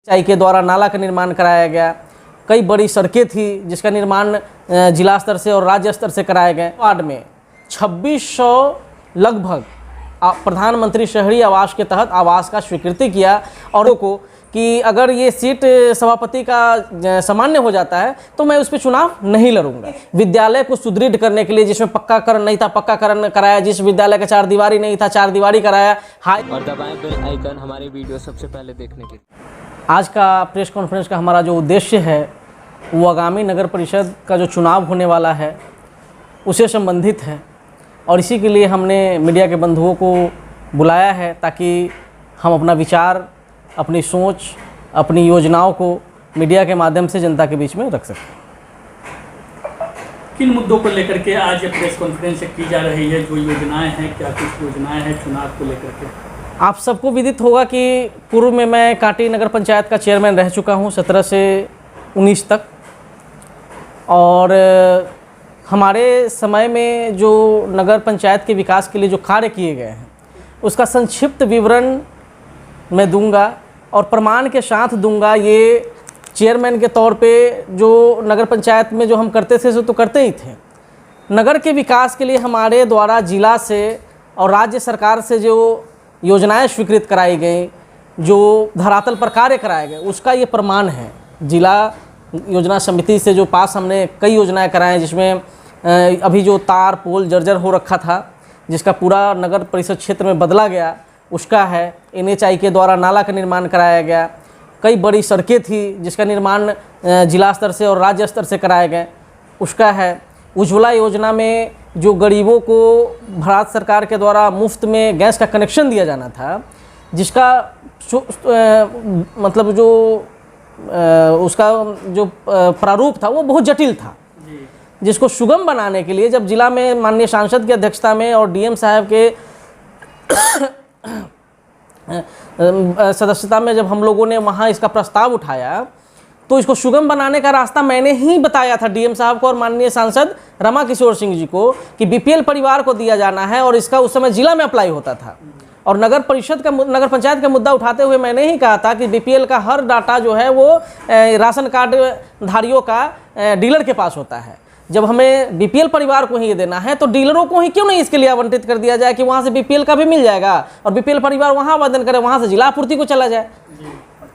सिंचाई के द्वारा नाला का निर्माण कराया गया। कई बड़ी सड़कें थी जिसका निर्माण जिला स्तर से और राज्य स्तर से कराए गए। वार्ड में 2600 लगभग प्रधानमंत्री शहरी आवास के तहत आवास का स्वीकृति किया और को कि अगर ये सीट सभापति का सामान्य हो जाता है तो मैं उस पर चुनाव नहीं लड़ूंगा। विद्यालय को सुदृढ़ करने के लिए जिसमें पक्काकरण नहीं था पक्काकरण कराया, जिस विद्यालय का 4 दीवारी नहीं था 4 दीवारी कराया। और दबाएं बेल आइकन हमारे वीडियो सबसे पहले देखने के लिए। आज का प्रेस कॉन्फ्रेंस का हमारा जो उद्देश्य है वो आगामी नगर परिषद का जो चुनाव होने वाला है उससे संबंधित है और इसी के लिए हमने मीडिया के बंधुओं को बुलाया है ताकि हम अपना विचार, अपनी सोच, अपनी योजनाओं को मीडिया के माध्यम से जनता के बीच में रख सकें। किन मुद्दों को लेकर के आज ये प्रेस कॉन्फ्रेंस की जा रही है? जो योजनाएं हैं, क्या कुछ योजनाएं हैं चुनाव को लेकर के? आप सबको विदित होगा कि पूर्व में मैं कांटी नगर पंचायत का चेयरमैन रह चुका हूं 17 से 19 तक और हमारे समय में जो नगर पंचायत के विकास के लिए जो कार्य किए गए हैं उसका संक्षिप्त विवरण मैं दूंगा और प्रमाण के साथ दूंगा। ये चेयरमैन के तौर पे जो नगर पंचायत में जो हम करते थे सो तो करते ही थे। नगर के विकास के लिए हमारे द्वारा जिला से और राज्य सरकार से जो योजनाएं स्वीकृत कराई गई, जो धरातल पर कार्य कराए गए, उसका ये प्रमाण है। जिला योजना समिति से जो पास हमने कई योजनाएं कराएं जिसमें अभी जो तार पोल जर्जर हो रखा था जिसका पूरा नगर परिषद क्षेत्र में बदला गया उसका है। NHI के द्वारा नाला का निर्माण कराया गया। कई बड़ी सड़कें थी जिसका निर्माण जिला स्तर से और राज्य स्तर से कराए गए उसका है। उज्ज्वला योजना में जो गरीबों को भारत सरकार के द्वारा मुफ्त में गैस का कनेक्शन दिया जाना था जिसका मतलब जो उसका जो प्रारूप था वो बहुत जटिल था, जिसको सुगम बनाने के लिए जब जिला में माननीय सांसद की अध्यक्षता में और DM साहब के सदस्यता में जब हम लोगों ने वहाँ इसका प्रस्ताव उठाया तो इसको सुगम बनाने का रास्ता मैंने ही बताया था DM साहब को और माननीय सांसद रमा किशोर सिंह जी को कि BPL परिवार को दिया जाना है और इसका उस समय जिला में अप्लाई होता था। और नगर पंचायत का मुद्दा उठाते हुए मैंने ही कहा था कि BPL का हर डाटा जो है वो राशन कार्ड धारियों का डीलर के पास होता है। जब हमें BPL परिवार को ही ये देना है तो डीलरों को ही क्यों नहीं इसके लिए आवंटित कर दिया जाए कि वहाँ से BPL का भी मिल जाएगा और BPL परिवार वहाँ आवेदन करे, वहाँ से जिला आपूर्ति को चला जाए।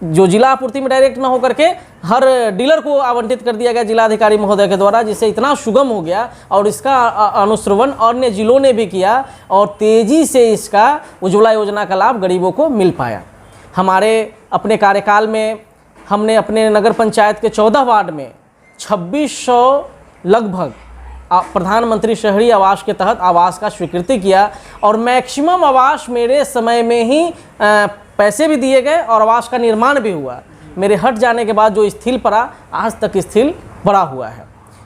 जो जिला आपूर्ति में डायरेक्ट ना होकर के हर डीलर को आवंटित कर दिया गया जिलाधिकारी महोदय के द्वारा, जिससे इतना सुगम हो गया और इसका अनुश्रवण अन्य जिलों ने भी किया और तेज़ी से इसका उज्ज्वला योजना का लाभ गरीबों को मिल पाया। हमारे अपने कार्यकाल में हमने अपने नगर पंचायत के 14 वार्ड में 2600 लगभग प्रधानमंत्री शहरी आवास के तहत आवास का स्वीकृति किया और मैक्सिमम आवास मेरे समय में ही पैसे भी दिए गए और आवास का निर्माण भी हुआ। मेरे हट जाने के बाद जो स्थिल पड़ा आज तक स्थिल बड़ा हुआ है।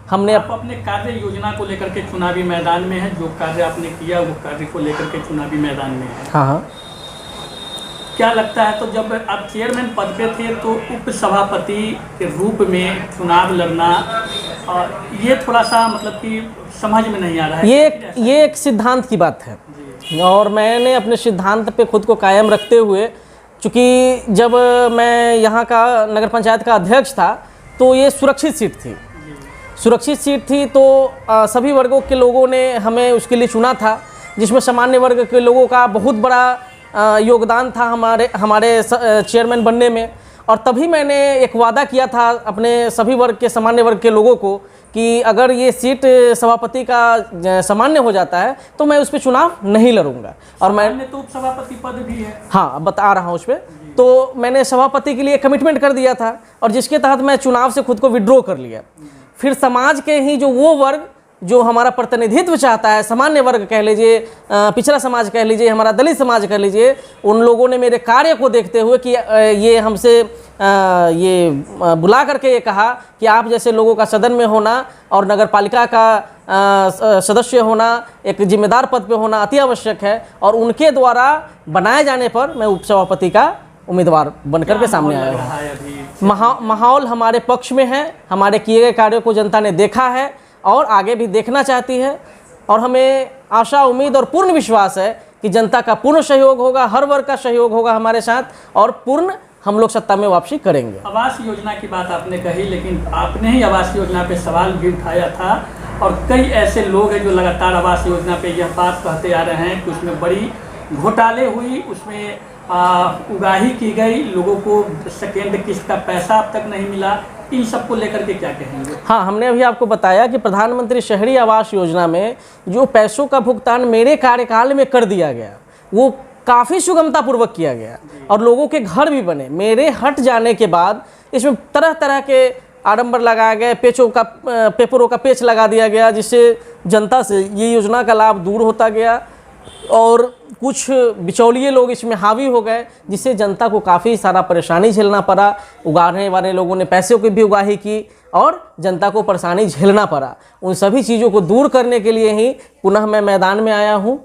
हमने अपने कार्य योजना को लेकर के चुनावी मैदान में है, जो कार्य आपने किया वो कार्य को लेकर के चुनावी मैदान में है। हाँ, क्या लगता है? तो जब आप चेयरमैन पद पे थे तो उप सभापति के रूप में चुनाव लड़ना और ये थोड़ा सा मतलब कि समझ में नहीं आ रहा है। ये एक सिद्धांत की बात है और मैंने अपने सिद्धांत पे खुद को कायम रखते हुए, चूँकि जब मैं यहाँ का नगर पंचायत का अध्यक्ष था तो ये सुरक्षित सीट थी तो सभी वर्गों के लोगों ने हमें उसके लिए चुना था, जिसमें सामान्य वर्ग के लोगों का बहुत बड़ा योगदान था हमारे चेयरमैन बनने में। और तभी मैंने एक वादा किया था अपने सभी वर्ग के सामान्य वर्ग के लोगों को कि अगर ये सीट सभापति का सामान्य हो जाता है तो मैं उस पर चुनाव नहीं लड़ूंगा। और मैंने तो उप सभापति पद भी है। हाँ, बता रहा हूँ उस पर। तो मैंने सभापति के लिए कमिटमेंट कर दिया था और जिसके तहत मैं चुनाव से खुद को विड्रॉ कर लिया। फिर समाज के ही जो वो वर्ग जो हमारा प्रतिनिधित्व चाहता है, सामान्य वर्ग कह लीजिए, पिछड़ा समाज कह लीजिए, हमारा दलित समाज कह लीजिए, उन लोगों ने मेरे कार्य को देखते हुए कि ये हमसे ये बुला करके ये कहा कि आप जैसे लोगों का सदन में होना और नगर पालिका का सदस्य होना, एक जिम्मेदार पद पे होना अति आवश्यक है। और उनके द्वारा बनाए जाने पर मैं उपसभापति का उम्मीदवार बनकर के सामने आया हूँ। माहौल हमारे पक्ष में है। हमारे किए गए कार्यों को जनता ने देखा है और आगे भी देखना चाहती है और हमें आशा, उम्मीद और पूर्ण विश्वास है कि जनता का पूर्ण सहयोग होगा, हर वर्ग का सहयोग होगा हमारे साथ और पूर्ण हम लोग सत्ता में वापसी करेंगे। आवास योजना की बात आपने कही, लेकिन आपने ही आवास योजना पे सवाल भी उठाया था और कई ऐसे लोग हैं जो लगातार आवास योजना पे यह बात कहते आ रहे हैं कि उसमें बड़ी घोटाले हुई, उसमें उगाही की गई, लोगों को सेकेंड किस्त का पैसा अब तक नहीं मिला। इन सबको लेकर के क्या कहेंगे? हाँ, हमने अभी आपको बताया कि प्रधानमंत्री शहरी आवास योजना में जो पैसों का भुगतान मेरे कार्यकाल में कर दिया गया वो काफ़ी सुगमतापूर्वक किया गया और लोगों के घर भी बने। मेरे हट जाने के बाद इसमें तरह तरह के आडंबर लगाए गए, पेपरों का पेच लगा दिया गया, जिससे जनता से ये योजना का लाभ दूर होता गया और कुछ बिचौलिए लोग इसमें हावी हो गए, जिससे जनता को काफ़ी सारा परेशानी झेलना पड़ा। उगाने वाले लोगों ने पैसों की भी उगाही की और जनता को परेशानी झेलना पड़ा। उन सभी चीज़ों को दूर करने के लिए ही पुनः मैं मैदान में आया हूँ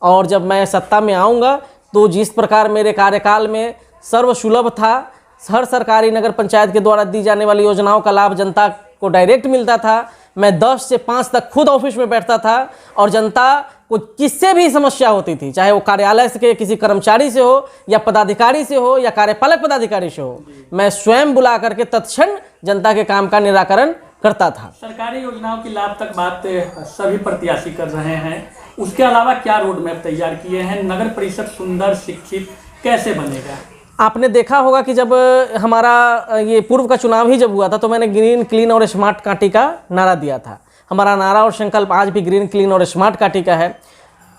और जब मैं सत्ता में आऊँगा तो जिस प्रकार मेरे कार्यकाल में सर्वसुलभ था, हर सरकारी नगर पंचायत के द्वारा दी जाने वाली योजनाओं का लाभ जनता को डायरेक्ट मिलता था। मैं 10 से 5 तक खुद ऑफिस में बैठता था और जनता को किससे भी समस्या होती थी, चाहे वो कार्यालय के किसी कर्मचारी से हो या पदाधिकारी से हो या कार्यपालक पदाधिकारी से हो, मैं स्वयं बुला करके तत्क्षण जनता के काम का निराकरण करता था। सरकारी योजनाओं की लाभ तक बात सभी प्रत्याशी कर रहे हैं, उसके अलावा क्या रोड मैप तैयार किए हैं? नगर परिषद सुंदर शिक्षित कैसे बनेगा? आपने देखा होगा कि जब हमारा ये पूर्व का चुनाव ही जब हुआ था तो मैंने ग्रीन क्लीन और स्मार्ट काटी का नारा दिया था। हमारा नारा और संकल्प आज भी ग्रीन क्लीन और स्मार्ट काटी का है।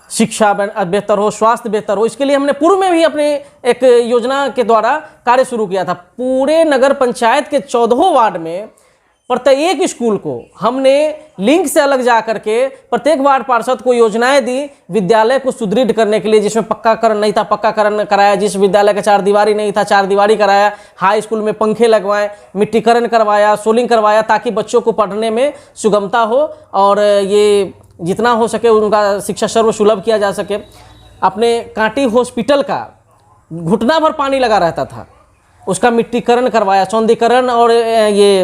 शिक्षा बेहतर हो, स्वास्थ्य बेहतर हो, इसके लिए हमने पूर्व में भी अपने एक योजना के द्वारा कार्य शुरू किया था। पूरे नगर पंचायत के 14 वार्ड में प्रत्येक स्कूल को हमने लिंक से अलग जा करके प्रत्येक वार्ड पार्षद को योजनाएं दी विद्यालय को सुदृढ़ करने के लिए, जिसमें पक्काकरण नहीं था पक्काकरण कराया, जिस विद्यालय का 4 दीवारी नहीं था 4 दीवारी कराया, हाई स्कूल में पंखे लगवाए, मिट्टीकरण करवाया, सोलिंग करवाया, ताकि बच्चों को पढ़ने में सुगमता हो और ये जितना हो सके उनका शिक्षा सर्वसुलभ किया जा सके। अपने कांटी हॉस्पिटल का घुटना भर पानी लगा रहता था, उसका मिट्टीकरण करवाया, सौंदर्यीकरण और ये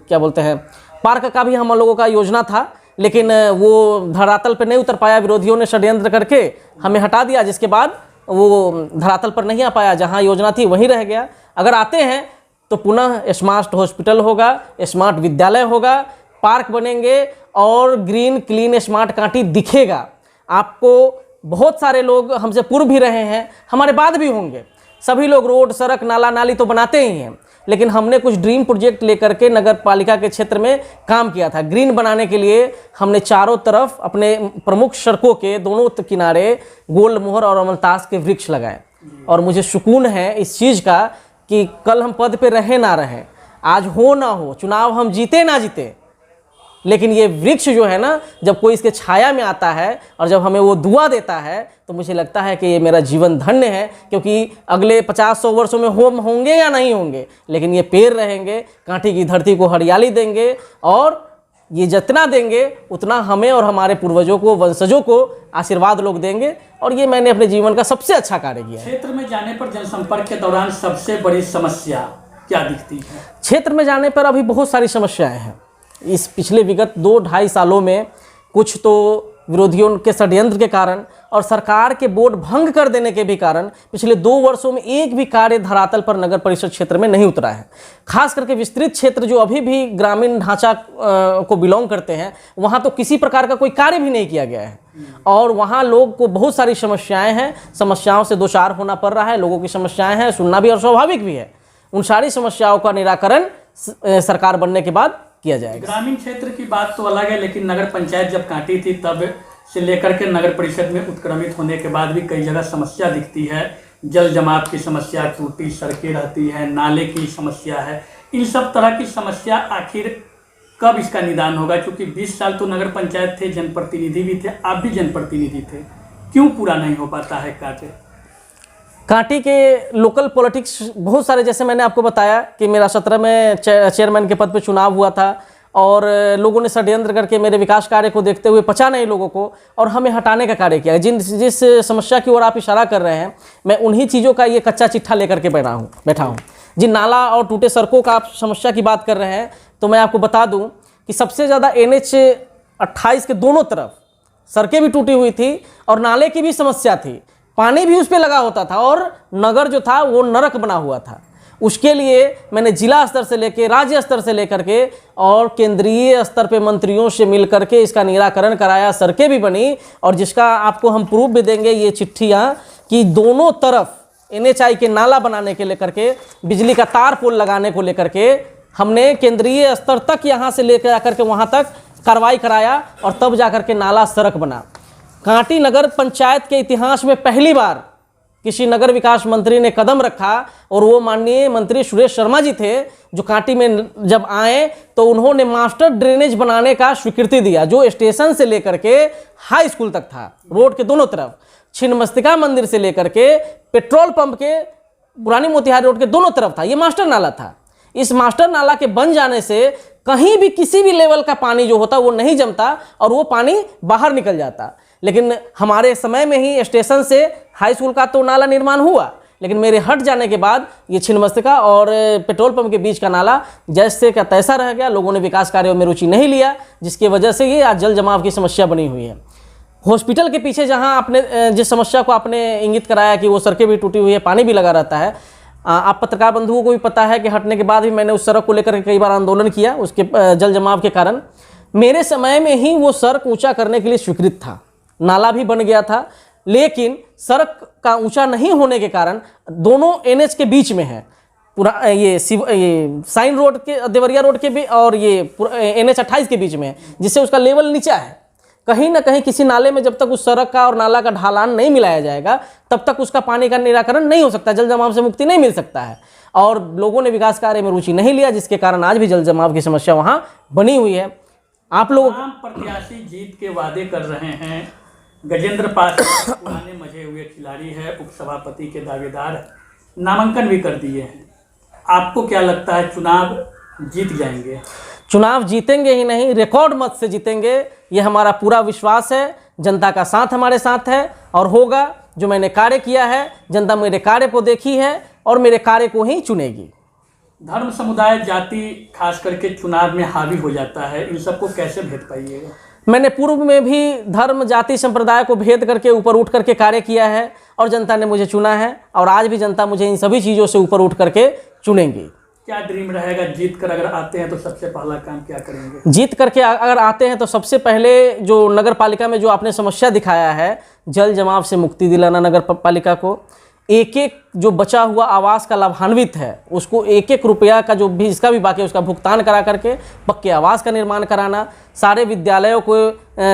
क्या बोलते हैं पार्क का भी हम लोगों का योजना था, लेकिन वो धरातल पर नहीं उतर पाया। विरोधियों ने षड्यंत्र करके हमें हटा दिया, जिसके बाद वो धरातल पर नहीं आ पाया, जहां योजना थी वहीं रह गया। अगर आते हैं तो पुनः स्मार्ट हॉस्पिटल होगा, स्मार्ट विद्यालय होगा, पार्क बनेंगे और ग्रीन क्लीन स्मार्ट कांटी दिखेगा। आपको बहुत सारे लोग हमसे पूर्व भी रहे हैं, हमारे बाद भी होंगे, सभी लोग रोड सड़क नाला नाली तो बनाते ही हैं, लेकिन हमने कुछ ड्रीम प्रोजेक्ट लेकर के नगर पालिका के क्षेत्र में काम किया था। ग्रीन बनाने के लिए हमने चारों तरफ अपने प्रमुख सड़कों के दोनों किनारे गोल्ड मोहर और अमलतास के वृक्ष लगाए और मुझे सुकून है इस चीज़ का कि कल हम पद पे रहे ना रहें, आज हो ना हो, चुनाव हम जीते ना जीते, लेकिन ये वृक्ष जो है ना, जब कोई इसके छाया में आता है और जब हमें वो दुआ देता है तो मुझे लगता है कि ये मेरा जीवन धन्य है, क्योंकि अगले 50-100 वर्षों में होंगे या नहीं होंगे, लेकिन ये पेड़ रहेंगे, कांटी की धरती को हरियाली देंगे और ये जितना देंगे उतना हमें और हमारे पूर्वजों को, वंशजों को आशीर्वाद लोग देंगे। और ये मैंने अपने जीवन का सबसे अच्छा कार्य किया है। क्षेत्र में जाने पर जनसंपर्क के दौरान सबसे बड़ी समस्या क्या दिखती है? क्षेत्र में जाने पर अभी बहुत सारी समस्याएं हैं। इस पिछले विगत 2-2.5 सालों में कुछ तो विरोधियों के षड्यंत्र के कारण और सरकार के बोर्ड भंग कर देने के भी कारण पिछले 2 वर्षों में एक भी कार्य धरातल पर नगर परिषद क्षेत्र में नहीं उतरा है। खास करके विस्तृत क्षेत्र जो अभी भी ग्रामीण ढांचा को बिलोंग करते हैं, वहाँ तो किसी प्रकार का कोई कार्य भी नहीं किया गया है और वहाँ लोग को बहुत सारी समस्याएं हैं, समस्याओं से दो चार होना पड़ रहा है। लोगों की समस्याएं हैं, सुनना भी और स्वाभाविक भी है। उन सारी समस्याओं का निराकरण सरकार बनने के बाद किया जाएगा। ग्रामीण क्षेत्र की बात तो अलग है, लेकिन नगर पंचायत जब काटी थी तब से लेकर के नगर परिषद में उत्क्रमित होने के बाद भी कई जगह समस्या दिखती है। जल जमाव की समस्या, टूटी सड़कें रहती है, नाले की समस्या है। इन सब तरह की समस्या आखिर कब इसका निदान होगा? क्योंकि 20 साल तो नगर पंचायत थे, जनप्रतिनिधि भी थे, आप भी जनप्रतिनिधि थे, क्यों पूरा नहीं हो पाता है कार्य? कांटी के लोकल पॉलिटिक्स बहुत सारे, जैसे मैंने आपको बताया कि मेरा 17 में चेयरमैन के पद पर चुनाव हुआ था और लोगों ने षड्यंत्र करके मेरे विकास कार्य को देखते हुए पचा नहीं लोगों को और हमें हटाने का कार्य किया। जिस समस्या की ओर आप इशारा कर रहे हैं, मैं उन्हीं चीज़ों का ये कच्चा चिट्ठा लेकर के बैठा हूँ। जिन नाला और टूटे सड़कों का आप समस्या की बात कर रहे हैं, तो मैं आपको बता दूँ कि सबसे ज़्यादा NH 28 के दोनों तरफ सड़कें भी टूटी हुई थी और नाले की भी समस्या थी, पानी भी उस पर लगा होता था और नगर जो था वो नरक बना हुआ था। उसके लिए मैंने जिला स्तर से लेकर राज्य स्तर से लेकर के और केंद्रीय स्तर पे मंत्रियों से मिल करके इसका निराकरण कराया, सड़कें भी बनी, और जिसका आपको हम प्रूफ भी देंगे ये चिट्ठियाँ कि दोनों तरफ NHI के नाला बनाने के लेकर के, बिजली का तार पोल लगाने को लेकर के हमने केंद्रीय स्तर तक यहाँ से लेकर आकर के वहाँ तक कार्रवाई कराया, और तब जाकर के नाला सड़क बना। कांटी नगर पंचायत के इतिहास में पहली बार किसी नगर विकास मंत्री ने कदम रखा, और वो माननीय मंत्री सुरेश शर्मा जी थे, जो कांटी में जब आए तो उन्होंने मास्टर ड्रेनेज बनाने का स्वीकृति दिया, जो स्टेशन से लेकर के हाई स्कूल तक था, रोड के दोनों तरफ, छिन्नमस्तिका मंदिर से लेकर के पेट्रोल पंप के पुरानी मोतिहारी रोड के दोनों तरफ था। ये मास्टर नाला था। इस मास्टर नाला के बन जाने से कहीं भी किसी भी लेवल का पानी जो होता वो नहीं जमता और वो पानी बाहर निकल जाता। लेकिन हमारे समय में ही स्टेशन से हाई स्कूल का तो नाला निर्माण हुआ, लेकिन मेरे हट जाने के बाद ये छिन्नमस्तिका और पेट्रोल पंप के बीच का नाला जैसे का तैसा रह गया। लोगों ने विकास कार्यों में रुचि नहीं लिया, जिसकी वजह से ये आज जल जमाव की समस्या बनी हुई है। हॉस्पिटल के पीछे जहां आपने जिस समस्या को आपने इंगित कराया कि वो सड़कें भी टूटी हुई है, पानी भी लगा रहता है, आप पत्रकार बंधुओं को भी पता है कि हटने के बाद भी मैंने उस सड़क को लेकर कई बार आंदोलन किया उसके जल जमाव के कारण। मेरे समय में ही वो सड़क ऊंचा करने के लिए स्वीकृत था, नाला भी बन गया था, लेकिन सड़क का ऊंचा नहीं होने के कारण दोनों NH के बीच में है, पूरा ये साइन रोड के देवरिया रोड के भी और ये NH 28 के बीच में है, जिससे उसका लेवल नीचा है। कहीं ना कहीं किसी नाले में जब तक उस सड़क का और नाला का ढालान नहीं मिलाया जाएगा तब तक उसका पानी का निराकरण नहीं हो सकता, जल जमाव से मुक्ति नहीं मिल सकता है। और लोगों ने विकास कार्य में रुचि नहीं लिया, जिसके कारण आज भी जल जमाव की समस्या वहाँ बनी हुई है। आप लोग प्रत्याशी जीत के वादे कर रहे हैं। गजेंद्र पासवान पुराने मजे हुए खिलाड़ी है, उपसभापति के दावेदार, नामांकन भी कर दिए हैं। आपको क्या लगता है चुनाव जीत जाएंगे? चुनाव जीतेंगे ही नहीं, रिकॉर्ड मत से जीतेंगे, ये हमारा पूरा विश्वास है। जनता का साथ हमारे साथ है और होगा। जो मैंने कार्य किया है, जनता मेरे कार्य को देखी है और मेरे कार्य को ही चुनेगी। धर्म, समुदाय, जाति खास करके चुनाव में हावी हो जाता है, इन सबको कैसे भेद पाइएगा? मैंने पूर्व में भी धर्म, जाति, संप्रदाय को भेद करके ऊपर उठ करके कार्य किया है और जनता ने मुझे चुना है, और आज भी जनता मुझे इन सभी चीज़ों से ऊपर उठ करके चुनेंगी। क्या ड्रीम रहेगा? जीत कर अगर आते हैं तो सबसे पहला काम क्या करेंगे? जीत करके अगर आते हैं तो सबसे पहले जो नगर पालिका में जो आपने समस्या दिखाया है, जल जमाव से मुक्ति दिलाना नगर पालिका को, एक एक जो बचा हुआ आवास का लाभान्वित है उसको एक एक रुपया का जो भी इसका भी बाकी है उसका भुगतान करा करके पक्के आवास का निर्माण कराना। सारे विद्यालयों को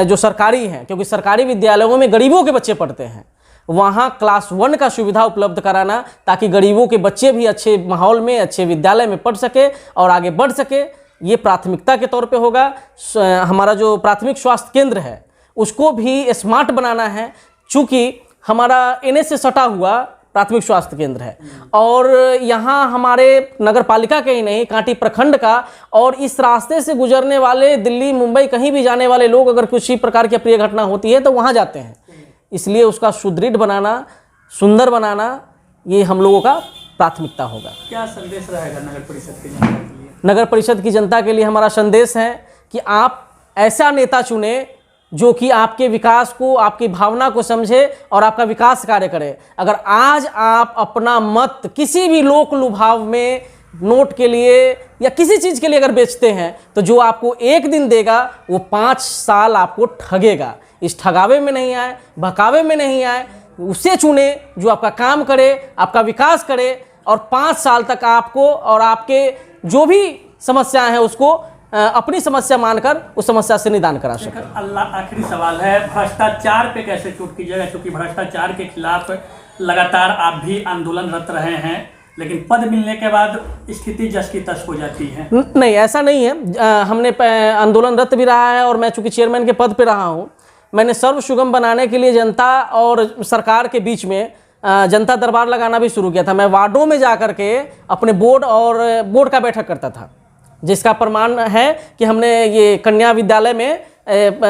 जो सरकारी हैं, क्योंकि सरकारी विद्यालयों में गरीबों के बच्चे पढ़ते हैं, वहाँ क्लास 1 का सुविधा उपलब्ध कराना, ताकि गरीबों के बच्चे भी अच्छे माहौल में, अच्छे विद्यालय में पढ़ सके और आगे बढ़ सके। ये प्राथमिकता के तौर पे होगा। हमारा जो प्राथमिक स्वास्थ्य केंद्र है उसको भी स्मार्ट बनाना है, चूँकि हमारा NH से सटा हुआ प्राथमिक स्वास्थ्य केंद्र है, और यहाँ हमारे नगर पालिका के ही नहीं, कांटी प्रखंड का और इस रास्ते से गुजरने वाले दिल्ली, मुंबई, कहीं भी जाने वाले लोग अगर किसी प्रकार की अप्रिय घटना होती है तो वहाँ जाते हैं। इसलिए उसका सुदृढ़ बनाना, सुंदर बनाना, ये हम लोगों का प्राथमिकता होगा। क्या संदेश रहेगा नगर परिषद की जनता के लिए? नगर परिषद की जनता के लिए हमारा संदेश है कि आप ऐसा नेता चुने जो कि आपके विकास को, आपकी भावना को समझे और आपका विकास कार्य करे। अगर आज आप अपना मत किसी भी लोक लुभाव में, नोट के लिए या किसी चीज़ के लिए अगर बेचते हैं, तो जो आपको एक दिन देगा वो 5 साल आपको ठगेगा। इस ठगावे में नहीं आए, बहकावे में नहीं आए, उसे चुने जो आपका काम करे, आपका विकास करे, और 5 साल तक आपको और आपके जो भी समस्याएं हैं उसको अपनी समस्या मानकर उस समस्या से निदान करा सके। अल्लाह, आखिरी सवाल है, भ्रष्टाचार पे कैसे चोट कीजिएगा? क्योंकि भ्रष्टाचार के खिलाफ लगातार आप भी आंदोलनरत रहे हैं, लेकिन पद मिलने के बाद स्थिति जस की तस हो जाती है। नहीं, ऐसा नहीं है। हमने आंदोलनरत भी रहा है और मैं चूँकि चेयरमैन के पद पर रहा हूँ। मैंने सर्व सुगम बनाने के लिए जनता और सरकार के बीच में जनता दरबार लगाना भी शुरू किया था। मैं वार्डों में जा कर के अपने बोर्ड का बैठक करता था, जिसका प्रमाण है कि हमने ये कन्या विद्यालय में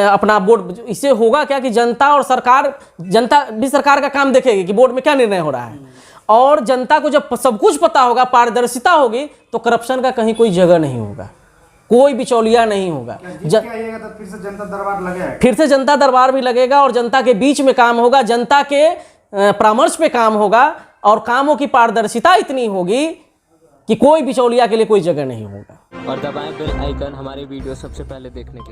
अपना बोर्ड। इससे होगा क्या कि जनता और सरकार, जनता भी सरकार का काम देखेगी कि बोर्ड में क्या निर्णय हो रहा है, और जनता को जब सब कुछ पता होगा, पारदर्शिता होगी, तो करप्शन का कहीं कोई जगह नहीं होगा, कोई बिचौलिया नहीं होगा। तो फिर से जनता दरबार लगेगा, फिर से जनता दरबार भी लगेगा और जनता के बीच में काम होगा, जनता के परामर्श पे काम होगा, और कामों की पारदर्शिता इतनी होगी कि कोई बिचौलिया के लिए कोई जगह नहीं होगा। और दबाएं बेल आइकन हमारे वीडियो सबसे पहले देखने के लिए।